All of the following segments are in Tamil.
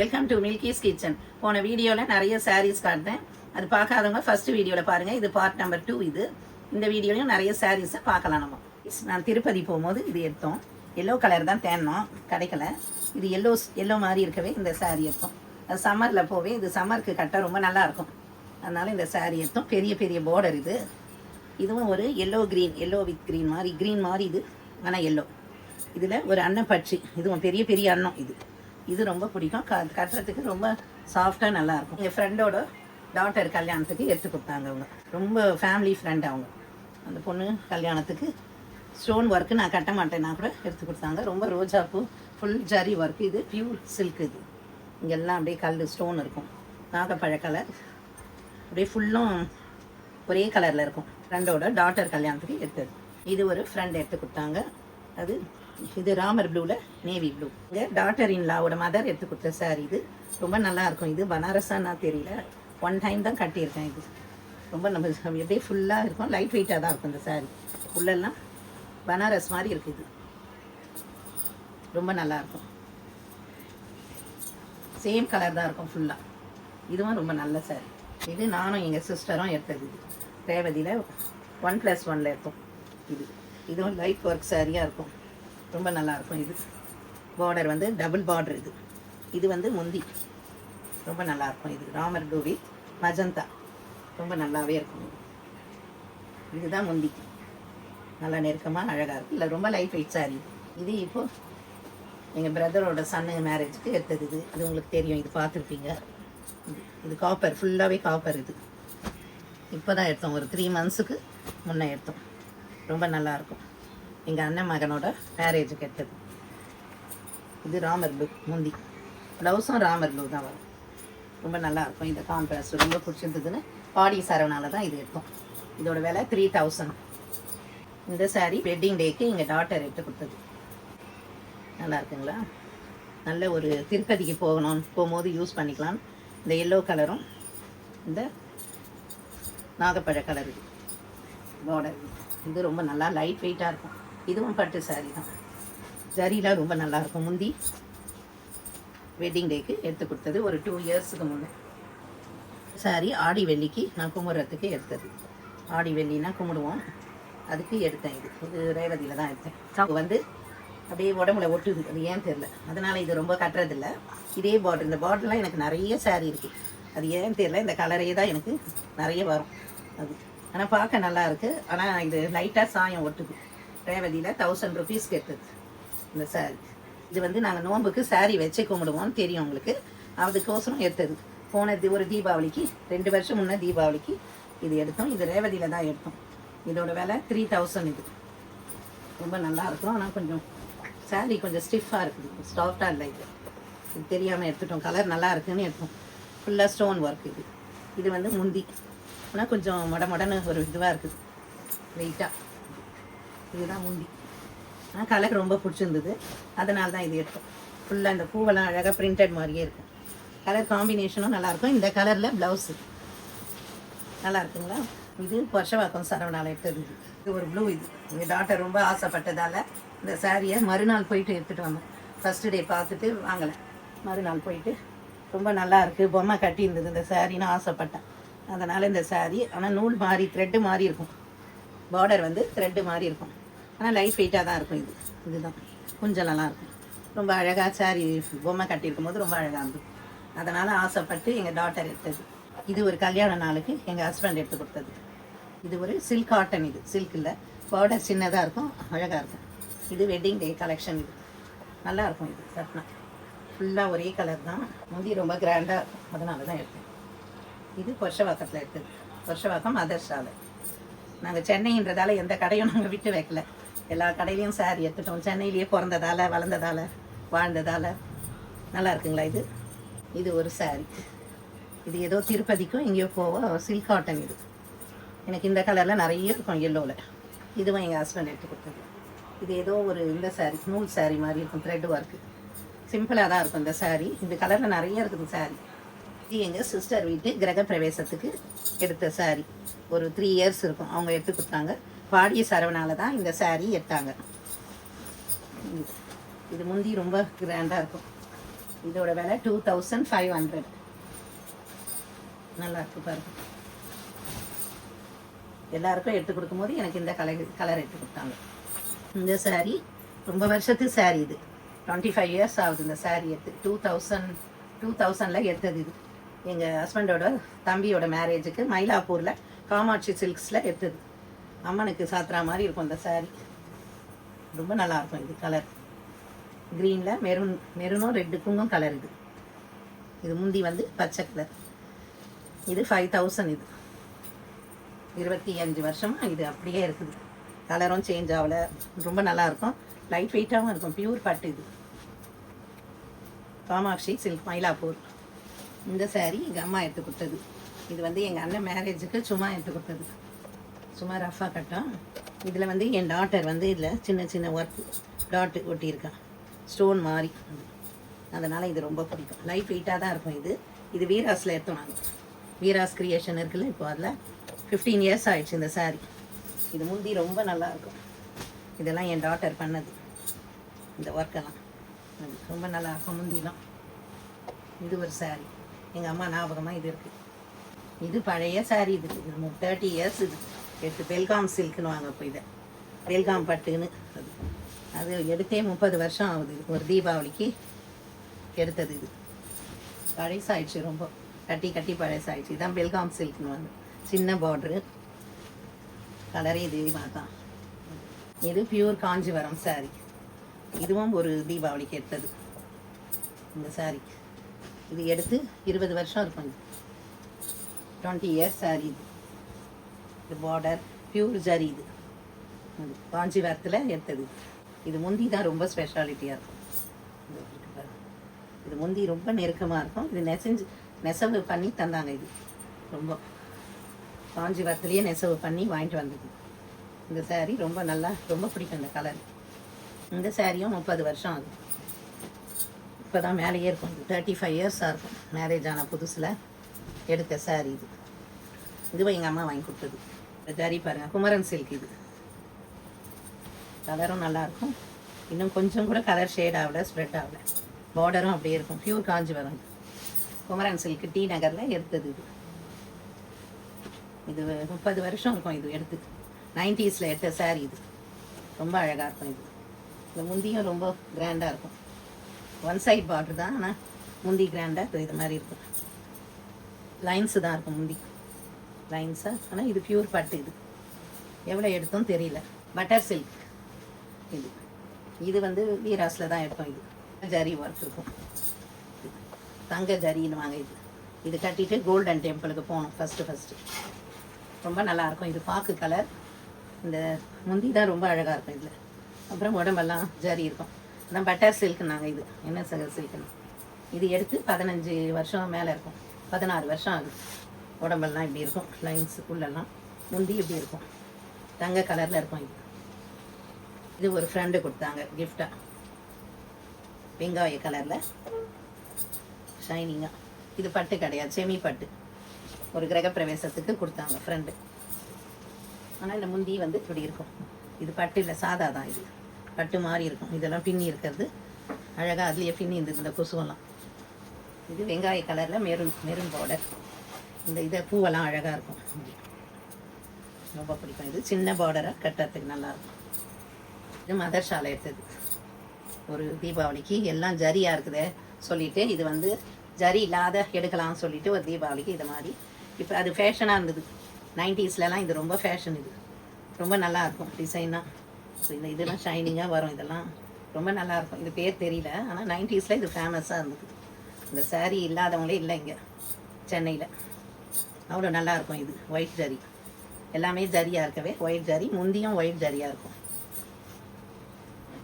Welcome to மில்கிஸ் kitchen. போன வீடியோவில் நிறைய சாரீஸ் காட்டினேன். அது பார்க்காதவங்க ஃபர்ஸ்ட் வீடியோவில் பாருங்கள். இது பார்ட் நம்பர் 2. இந்த வீடியோலையும் நிறைய சாரீஸை பார்க்கலாம். நம்ம நான் திருப்பதி போகும்போது இது எடுத்தோம். எல்லோ கலர் தான் தேடினோம், கிடைக்கல. இது எல்லோ மாதிரி இருக்கவே இந்த சாரீ எடுத்தோம். அது சம்மரில் போவே, இது சம்மருக்கு கட்ட ரொம்ப நல்லாயிருக்கும். அதனால் இந்த சாரீ எடுத்தோம். பெரிய பெரிய பார்டர் இது. இதுவும் ஒரு எல்லோ வித் க்ரீன் மாதிரி இது, ஆனால் எல்லோ. இதில் ஒரு அன்னப்பட்சி, இதுவும் பெரிய பெரிய அன்னம். இது ரொம்ப பிடிக்கும். கட்டுறதுக்கு ரொம்ப சாஃப்டாக நல்லாயிருக்கும். எங்கள் ஃப்ரெண்டோட டாட்டர் கல்யாணத்துக்கு எடுத்து கொடுத்தாங்க. அவங்க ரொம்ப ஃபேமிலி ஃப்ரெண்ட். அவங்க அந்த பொண்ணு கல்யாணத்துக்கு ஸ்டோன் ஒர்க்கு நான் கட்ட மாட்டேன்னா கூட எடுத்து கொடுத்தாங்க. ரொம்ப ரோஜாப்பூ ஃபுல் ஜரி ஒர்க்கு. இது பியூர் சில்க். இது இங்கெல்லாம் அப்படியே கல் ஸ்டோன் இருக்கும். நாகப்பழ கலர் அப்படியே ஃபுல்லும் ஒரே கலரில் இருக்கும். ஃப்ரெண்டோட டாட்டர் கல்யாணத்துக்கு எடுத்தது. இது ஒரு ஃப்ரெண்ட் எடுத்து கொடுத்தாங்க. இது ராமர் ப்ளூவில் நேவி ப்ளூ. இங்கே டாட்டர் இன்லாவோட மதர் எடுத்து கொடுத்த சாரீ. இது ரொம்ப நல்லாயிருக்கும். இது பனாரஸானா தெரியல, ஒன் டைம் தான் கட்டியிருக்கேன். இது ரொம்ப நம்ம எப்படியே ஃபுல்லாக இருக்கும், லைட் வெயிட்டாக தான் இருக்கும். இந்த சாரீ உள்ளெல்லாம் பனாரஸ் மாதிரி இருக்குது. இது ரொம்ப நல்லாயிருக்கும். சேம் கலர் தான் இருக்கும் ஃபுல்லாக. இதுவும் ரொம்ப நல்ல சாரீ. இது நானும் எங்கள் சிஸ்டரும் எடுத்தது. இது ரேவதியில் 1+1 எடுத்தோம். இதுவும் லைட் ஒர்க் சாரியாக இருக்கும். ரொம்ப நல்லாயிருக்கும். இது பார்டர் வந்து டபுள் பார்டர். இது வந்து முந்தி ரொம்ப நல்லாயிருக்கும். இது ராமர் ப்ளூ வித் மஜந்தா ரொம்ப நல்லாவே இருக்கும். இதுதான் முந்தி, நல்லா நெருக்கமாக அழகாக இருக்கும். இல்லை ரொம்ப லைட் வெயிட் சாரி. இது இப்போது எங்கள் பிரதரோட சன்னு மேரேஜுக்கு எடுத்தது. இது உங்களுக்கு தெரியும், இது பார்த்துருப்பீங்க. இது காப்பர், ஃபுல்லாகவே காப்பர். இது இப்போ தான் எடுத்தோம், ஒரு 3 மந்த்ஸுக்கு முன்னே எடுத்தோம். ரொம்ப நல்லாயிருக்கும். எங்கள் அண்ணன் மகனோட மேரேஜுக்கு எடுத்தது. இது ராமர் ப்ளூ முந்தி, ப்ளவுஸும் ராமர் ப்ளூ தான் வரும். ரொம்ப நல்லாயிருக்கும். இந்த கான்ட்ராஸ்ட் ரொம்ப பிடிச்சிருந்ததுன்னு பாடி சரவனால தான் இது எடுத்தோம். இதோட விலை 3000. இந்த சாரீ வெட்டிங் டேக்கு எங்கள் டாட்டர் எடுத்து கொடுத்தது. நல்லா இருக்குங்களா? நல்ல ஒரு திருப்பதிக்கு போகும்போது யூஸ் பண்ணிக்கலாம். இந்த எல்லோ கலரும் இந்த நாகப்பழ கலர் பார்டர். இது ரொம்ப நல்லா லைட் வெயிட்டாக இருக்கும். இதுவும் பட்டு சாரீ தான். ஜரிலாம் ரொம்ப நல்லாயிருக்கும். முந்தி வெட்டிங் டேக்கு எடுத்து கொடுத்தது, ஒரு 2 இயர்ஸுக்கு முன்னே. சாரீ ஆடி வெள்ளிக்கு நான் கும்பிட்றதுக்கு எடுத்தது. ஆடி வெள்ளினா கும்பிடுவோம், அதுக்கு எடுத்தேன். இது ரேவதியில் தான் எடுத்தேன். அது வந்து அப்படியே உடம்புல ஒட்டுது, அது ஏன் தெரில. அதனால் இது ரொம்ப கட்டுறதில்ல. இதே பார்டர், இந்த பார்டர்லாம் எனக்கு நிறைய சாரீ இருக்குது. அது ஏன் தெரில, இந்த கலரே தான் எனக்கு நிறைய வரும். அது ஆனால் பார்க்க நல்லா இருக்குது. ஆனால் இது லைட்டாக சாயம் ஒட்டுது. ரேவதியில் 1000 ருபீஸ்க்கு எடுத்தது இந்த சாரீ. இது வந்து நாங்கள் நோன்புக்கு சாரீ வச்சு கும்பிடுவோம்னு தெரியும் உங்களுக்கு, அதுக்கோசரம் எடுத்தது. போனது ஒரு தீபாவளிக்கு, 2 வருஷம் முன்னே தீபாவளிக்கு இது எடுத்தோம். இது ரேவதியில் தான் எடுத்தோம். இதோட விலை 3000. இது ரொம்ப நல்லா இருக்கும். ஆனால் கொஞ்சம் சாரீ கொஞ்சம் ஸ்டிஃபாக இருக்குது, சாஃப்டாக இல்லை. இது தெரியாமல் எடுத்துட்டோம். கலர் நல்லா இருக்குதுன்னு எடுத்தோம். ஃபுல்லாக ஸ்டோன் ஒர்க். இது வந்து முந்தி, ஆனால் கொஞ்சம் மொடன்னு ஒரு இதுவாக இருக்குது, வெயிட்டாக. இதுதான் முந்தி. ஆனால் கலர் ரொம்ப பிடிச்சிருந்தது, அதனால தான் இது எடுத்தோம். ஃபுல்லாக இந்த பூவெல்லாம் அழகாக பிரிண்டட் மாதிரியே இருக்கும். கலர் காம்பினேஷனும் நல்லாயிருக்கும். இந்த கலரில் ப்ளவுஸு நல்லா இருக்குங்களா? இது வருஷவாக்கம் சரவணால் எடுத்தது. இது ஒரு ப்ளூ. இது எங்கள் டாட்டர் ரொம்ப ஆசைப்பட்டதால் இந்த சாரியை மறுநாள் போயிட்டு எடுத்துகிட்டு வந்தோம். ஃபஸ்ட்டு டே பார்த்துட்டு வாங்கலை, மறுநாள் போயிட்டு ரொம்ப நல்லா இருக்குது, பொம்மை கட்டி இருந்தது இந்த சாரின்னு ஆசைப்பட்டேன். அதனால் இந்த சாரீ, ஆனால் நூல் மாதிரி த்ரெட்டு மாதிரி இருக்கும். பார்டர் வந்து த்ரெட்டு மாதிரி இருக்கும். ஆனால் லைட் வெயிட்டாக தான் இருக்கும். இதுதான் கொஞ்சம் நல்லாயிருக்கும். ரொம்ப அழகாக சாரீ பொம்மை கட்டியிருக்கும் போது ரொம்ப அழகாக இருந்தது. அதனால் ஆசைப்பட்டு எங்கள் டாட்டர் எடுத்தது. இது ஒரு கல்யாண நாளுக்கு எங்கள் ஹஸ்பண்ட் எடுத்து கொடுத்தது. இது ஒரு சில்க் காட்டன். இது சில்க் இல்லை, பார்டர் சின்னதாக இருக்கும், அழகாக இருக்கும். இது வெட்டிங் டே கலெக்ஷன். இது நல்லாயிருக்கும். இது கட்டினா ஃபுல்லாக ஒரே கலர் தான். முந்தி ரொம்ப கிராண்டாக இருக்கும், அதனால தான் எடுத்தேன். இது வருஷவாக்கத்தில் எடுத்தது. வருஷவாக்கம் அதர்ஷாவில். நாங்கள் சென்னைன்றதால எந்த கடையும் நாங்கள் விட்டு வைக்கல, எல்லா கடையிலையும் சாரீ எடுத்துட்டோம். சென்னையிலேயே பிறந்ததால் வளர்ந்ததால் வாழ்ந்ததால். நல்லா இருக்குங்களா? இது ஒரு சாரீ. இது ஏதோ திருப்பதிக்கும் எங்கேயோ சில்க் காட்டன். இது எனக்கு இந்த கலரில் நிறைய இருக்கும், எல்லோவில். இதுவும் எங்கள் ஹஸ்பண்ட் எடுத்து கொடுத்தது. இது ஏதோ ஒரு இந்த சாரீ, நூல் சாரீ மாதிரி இருக்கும், த்ரெட் ஒர்க்கு. சிம்பிளாக தான் இருக்கும் இந்த சாரீ. இந்த கலரில் நிறைய இருக்குது சாரீ. இது எங்கள் சிஸ்டர் வீட்டு கிரக பிரவேசத்துக்கு எடுத்த சாரீ. ஒரு 3 இயர்ஸ் இருக்கும், அவங்க எடுத்து கொடுத்தாங்க. பாடிய சரவணால தான் இந்த சாரீ எடுத்தாங்க. இது முந்தி ரொம்ப கிராண்டாக இருக்கும். இதோட விலை 2500. நல்லா இருக்கு பாருங்க. எல்லாருக்கும் எடுத்து கொடுக்கும்போது எனக்கு இந்த கலர் எடுத்து கொடுத்தாங்க. இந்த சாரீ ரொம்ப வருஷத்து சாரீ. இது 25 இயர்ஸ் ஆகுது இந்த சாரீ எடுத்து. 2000 எடுத்தது இது. எங்கள் ஹஸ்பண்டோட தம்பியோட மேரேஜுக்கு மயிலாப்பூரில் காமாட்சி சில்க்ஸில் எடுத்தது. அம்மனுக்கு சாத்துறா மாதிரி இருக்கும் இந்த சாரீ. ரொம்ப நல்லாயிருக்கும் இது கலர். க்ரீனில் மெரூனும் ரெட்டுக்கும் கலர் இது. இது முந்தி வந்து பச்சை கலர். இது 5000. இது 25 வருஷமாக இது அப்படியே இருக்குது. கலரும் சேஞ்ச் ஆகலை. ரொம்ப நல்லாயிருக்கும். லைட் வெயிட்டாகவும் இருக்கும். பியூர் பட்டு இது. காமாட்சி சில்க் மயிலாப்பூர். இந்த சாரீ எங்கள் அம்மா எடுத்து கொடுத்தது. இது வந்து எங்கள் அண்ணன் மேரேஜுக்கு சும்மா எடுத்து கொடுத்தது. சும்மா ரஃபாக கட்டும். இதில் வந்து என் டாட்டர் வந்து இதில் சின்ன சின்ன ஒர்க்கு டாட்டு ஒட்டியிருக்கான், ஸ்டோன் மாதிரி. அதனால் இது ரொம்ப பிடிக்கும். லைட் வெயிட்டாக தான் இருக்கும் இது. இது வீராஸில் எடுத்தோம் நாங்கள். வீராஸ் கிரியேஷன் இருக்குல்ல, இப்போ அதில் 15 இயர்ஸ் ஆகிடுச்சு இந்த சாரீ. இது முந்தி ரொம்ப நல்லாயிருக்கும். இதெல்லாம் என் டாட்டர் பண்ணது. இந்த ஒர்க்கெல்லாம் ரொம்ப நல்லாயிருக்கும் முந்திலாம். இது ஒரு சாரீ எங்கள் அம்மா ஞாபகமாக இது இருக்குது. இது பழைய சாரீ. இது 30 இயர்ஸ். இது எடுத்து பெல்காம் சில்க்குன்னு வாங்க போய் இதை பெல்காம் பட்டுன்னு. அது எடுத்தே 30 வருஷம் ஆகுது. ஒரு தீபாவளிக்கு எடுத்தது. இது பழசாயிடுச்சு, ரொம்ப கட்டி பழசாயிடுச்சு. இதுதான் பெல்காம் சில்க்னு வாங்க. சின்ன பார்ட்ரு, கலரே இதே மாதிரி தான். இது பியூர் காஞ்சிபுரம் சாரீ. இதுவும் ஒரு தீபாவளிக்கு எடுத்தது இந்த சாரீ. இது எடுத்து 20 வருஷம் இருக்கும். இது 20 இயர்ஸ் சாரீ. இது பார்டர் பியூர் ஜரி. இது காஞ்சிபுரத்தில் எடுத்தது. இது முந்தி தான் ரொம்ப ஸ்பெஷாலிட்டியாக இருக்கும். இது முந்தி ரொம்ப நெருக்கமாக இருக்கும். இது நெசவு பண்ணி தந்தாங்க. இது ரொம்ப காஞ்சிபுரத்துலேயே நெசவு பண்ணி வாங்கிட்டு வந்தது. இந்த சாரீ ரொம்ப நல்லா, ரொம்ப பிடிக்கும் இந்த கலர். இந்த சாரியும் 30 வருஷம் ஆகுது. இப்போ தான் மேலேயே இருக்கும். இது 35 இயர்ஸாக இருக்கும். மேரேஜ் ஆன புதுசில் எடுத்த சாரீ இது. இதுவும் எங்கள் அம்மா வாங்கி கொடுத்தது. ஜரி பாருங்கள், குமரன் சில்க். இது கலரும் நல்லாயிருக்கும். இன்னும் கொஞ்சம் கூட கலர் ஷேட் ஆகலை, ஸ்ப்ரெட் ஆகலை. பார்டரும் அப்படியே இருக்கும். பியூர் காஞ்சிபுரம். குமரன் சில்க் டி நகரில் எடுத்தது. இது 30 வருஷம் இருக்கும். இது எடுத்து 90s எடுத்த சாரீ. இது ரொம்ப அழகாக இருக்கும். இது இந்த முந்தியும் ரொம்ப கிராண்டாக இருக்கும். ஒன் சைட் பார்டர் தான், ஆனால் முந்தி கிராண்டாக இது மாதிரி இருக்கும். லைன்ஸு தான் இருக்கும் முந்தி, லைன்ஸாக. ஆனால் இது பியூர் பட்டு. இது எவ்வளோ எடுத்தோம் தெரியல. Butter silk. இது வந்து வீராஸில் தான் எடுத்தோம். இது ஜரி ஒர்க் இருக்கும். தங்க ஜரின்னு வாங்க. இது கட்டிட்டு கோல்டன் டெம்பிளுக்கு போகணும் ஃபஸ்ட்டு. ரொம்ப நல்லாயிருக்கும். இது பாக்கு கலர். இந்த முந்தி தான் ரொம்ப அழகாக இருக்கும். இதில் அப்புறம் உடம்பெல்லாம் ஜரி இருக்கும். அதான் பட்டர் சில்க்குனாங்க. இது என்ன சில்க்குன்னு. இது எடுத்து 15 வருஷம் மேலே இருக்கும். 16 வருஷம் ஆகுது. உடம்பெல்லாம் இப்படி இருக்கும். லைன்ஸுக்குள்ளெல்லாம் முந்தி இப்படி இருக்கும். தங்க கலரில் இருக்கும். இது ஒரு ஃப்ரெண்டு கொடுத்தாங்க கிஃப்டாக. வெங்காய கலரில் ஷைனிங்காக. இது பட்டு கிடையாது, செமி பட்டு. ஒரு கிரகப்பிரவேசத்துக்கு கொடுத்தாங்க ஃப்ரெண்டு. ஆனால் இந்த முந்தி வந்து இப்படி இருக்கும். இது பட்டு இல்லை, சாதா தான். இது பட்டு மாதிரி இருக்கும். இதெல்லாம் பின்னி இருக்கிறது அழகாக. அதுலேயே பின்னி இருந்தது இந்த கொசுவெல்லாம். இது வெங்காய கலரில் மெரூன் பார்டர். இதை பூவெல்லாம் அழகாக இருக்கும். ரொம்ப பிடிக்கும். இது சின்ன பார்டராக கட்டுறதுக்கு நல்லாயிருக்கும். இது மதர் ஷாலை எடுத்தது. ஒரு தீபாவளிக்கு எல்லாம் ஜரியாக இருக்குதே சொல்லிவிட்டு, இது வந்து ஜரி இல்லாத எடுக்கலாம்னு சொல்லிட்டு ஒரு தீபாவளிக்கு இது மாதிரி. இப்போ அது ஃபேஷனாக இருந்தது. 90ஸ்லாம் இது ரொம்ப ஃபேஷன். இது ரொம்ப நல்லாயிருக்கும் டிசைனாக. ஸோ இதெல்லாம் ஷைனிங்காக வரும். இதெல்லாம் ரொம்ப நல்லாயிருக்கும். இது பேர் தெரியல, ஆனால் 90ஸ்ல இது ஃபேமஸாக இருந்தது. இந்த சாரீ இல்லாதவங்களே இல்லை இங்கே சென்னையில். அவ்வளோ நல்லாயிருக்கும். இது ஒயிட் ஜரி, எல்லாமே ஜரியாக இருக்கவே ஒயிட் ஜரி. முந்தியும் ஒயிட் ஜரியாக இருக்கும்.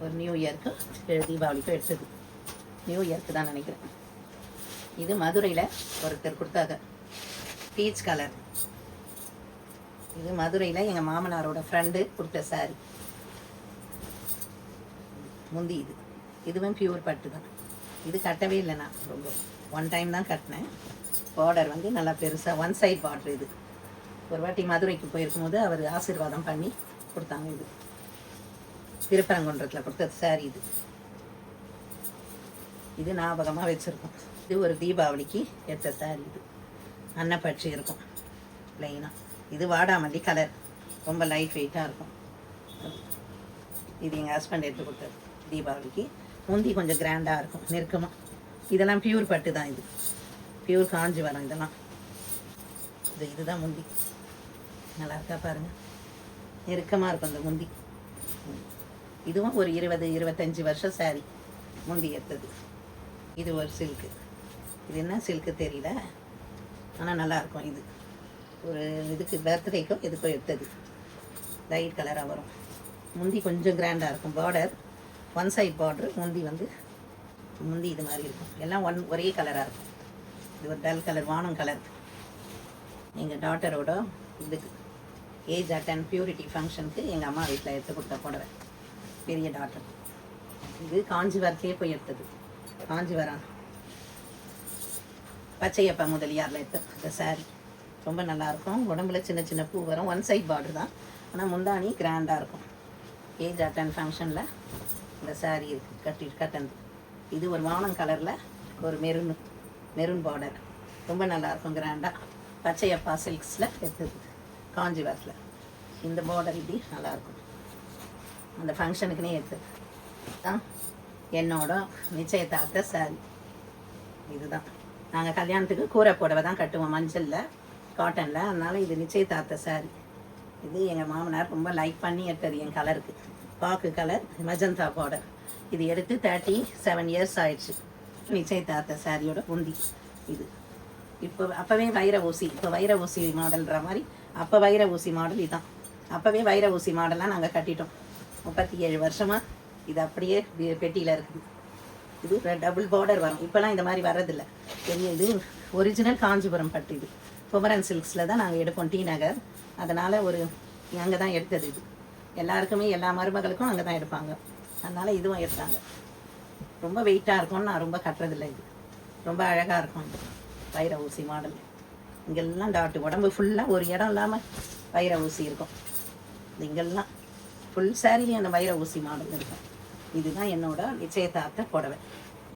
ஒரு நியூ இயருக்கு தீபாவளிக்கும் எடுத்தது. நியூ இயர்க்கு தான் நினைக்கிறேன். இது மதுரையில் ஒருத்தர் கொடுத்தாங்க, பீச் கலர். இது மதுரையில் எங்கள் மாமனாரோட ஃப்ரெண்டு கொடுத்த சாரி. முந்தி இதுவும் பியூர் பட்டு தான். இது கட்டவே இல்லை, நான் ரொம்ப ஒன் டைம் தான் கட்டினேன். பார்டர் வந்து நல்லா பெருசாக ஒன் சைட் பார்டர். இது ஒரு வாட்டி மதுரைக்கு போயிருக்கும் போது அவர் ஆசீர்வாதம் பண்ணி கொடுத்தாங்க. இது திருப்பரங்குன்றத்தில் கொடுத்த சாரி. இது இது ஞாபகமாக வச்சுருக்கோம். இது ஒரு தீபாவளிக்கு எடுத்த சாரி. இது அன்னப்பட்சி இருக்கும் ப்ளைனாக. இது வாடாமல்லி கலர், ரொம்ப லைட் வெயிட்டாக இருக்கும். இது எங்கள் ஹஸ்பண்ட் எடுத்து கொடுத்தது தீபாவளிக்கு. முந்தி கொஞ்சம் கிராண்டாக இருக்கும், நெருக்கமாக. இதெல்லாம் பியூர் பட்டு தான், இது பியூர் காஞ்சி வரும். இதெல்லாம் இதுதான் முந்தி. நல்லா இருக்கா பாருங்கள், நெருக்கமாக இருக்கும் அந்த முந்தி. இதுவும் ஒரு 20-25 வருஷம் சாரி முந்தி எடுத்தது. இது ஒரு சில்க்கு. இது என்ன சில்க்கு தெரியல, ஆனால் நல்லாயிருக்கும். இது ஒரு இதுக்கு பர்த்டேக்கோ எதுக்கோ எடுத்தது. லைட் கலராக வரும். முந்தி கொஞ்சம் கிராண்டாக இருக்கும். Border one side border. முந்தி இது மாதிரி இருக்கும். எல்லாம் ஒரே கலராக இருக்கும். இது ஒரு டல் கலர், வானம் கலர். எங்கள் டாட்டரோட இதுக்கு ஏஜ் அட்டன் பியூரிட்டி ஃபங்க்ஷனுக்கு எங்கள் அம்மா வீட்டில் எடுத்து கொடுத்த புடவை, பெரிய டாட்டர். இது காஞ்சிவரத்துலேயே போய் எடுத்தது. காஞ்சிவரம் பச்சையப்பா முதலியாரில் எடுத்த இந்த சாரீ ரொம்ப நல்லாயிருக்கும். உடம்புல சின்ன சின்ன பூ வரும். ஒன் சைட் பார்டர் தான், ஆனால் முந்தானி கிராண்டாக இருக்கும். ஏஜ் அட்டன் ஃபங்க்ஷனில் இந்த சாரீ இருக்குது கட்டந்து. இது ஒரு வானம் கலரில் ஒரு மெரூன் பார்டர். ரொம்ப நல்லாயிருக்கும், கிராண்டாக. பச்சையப்பா சில்க்ஸில் எடுத்தது, காஞ்சிவரத்தில். இந்த பார்டர் இப்படி நல்லாயிருக்கும். அந்த ஃபங்க்ஷனுக்குன்னே எடுத்தது தான் என்னோட நிச்சயதார்த்த சாரீ. இதுதான் நாங்கள் கல்யாணத்துக்கு கூரை புடவை தான் கட்டுவோம், மஞ்சளில் காட்டனில். அதனால் இது நிச்சயதார்த்த சாரீ. இது எங்கள் மாமனார் ரொம்ப லைக் பண்ணி எடுத்தது என் கலருக்கு. பாக்கு கலர் மஜந்தா பார்டர். இது எடுத்து 37 இயர்ஸ் ஆயிடுச்சு. நிச்சயதார்த்த சாரியோட முந்தி இது. அப்போவே வைர ஊசி, இப்போ வைர ஊசி மாடல்ன்ற மாதிரி. அப்போ வைர ஊசி மாடல் இதுதான். அப்போவே வைர ஊசி மாடலாக நாங்கள் கட்டிட்டோம். 37 வருஷமாக இது அப்படியே பெட்டியில் இருக்குது. இது டபுள் பார்டர் வரும். இப்போலாம் இந்த மாதிரி வர்றதில்லை. பெரிய இது ஒரிஜினல் காஞ்சிபுரம் பட்டு. இது குமரன் சில்க்ஸில் தான் நாங்கள் எடுப்போம், டி நகர். அதனால் அங்கே தான் எடுத்தது. இது எல்லாருக்குமே, எல்லா மருமகளுக்கும் அங்கே தான் எடுப்பாங்க. அதனால் இதுவும் எடுத்தாங்க. ரொம்ப வெயிட்டாக இருக்கும்னு நான் ரொம்ப கட்டுறதில்லை. இது ரொம்ப அழகாக இருக்கும். இது வைர ஊசி மாடல். இங்கெல்லாம் டாட்டு, உடம்பு ஃபுல்லாக ஒரு இடம் இல்லாமல் வைர ஊசி இருக்கும். இங்கெல்லாம் ஃபுல் சாரிலையும் அந்த வைர ஊசி மாடல் இருக்கும். இதுதான் என்னோட நிச்சயதார்த்த புடவை.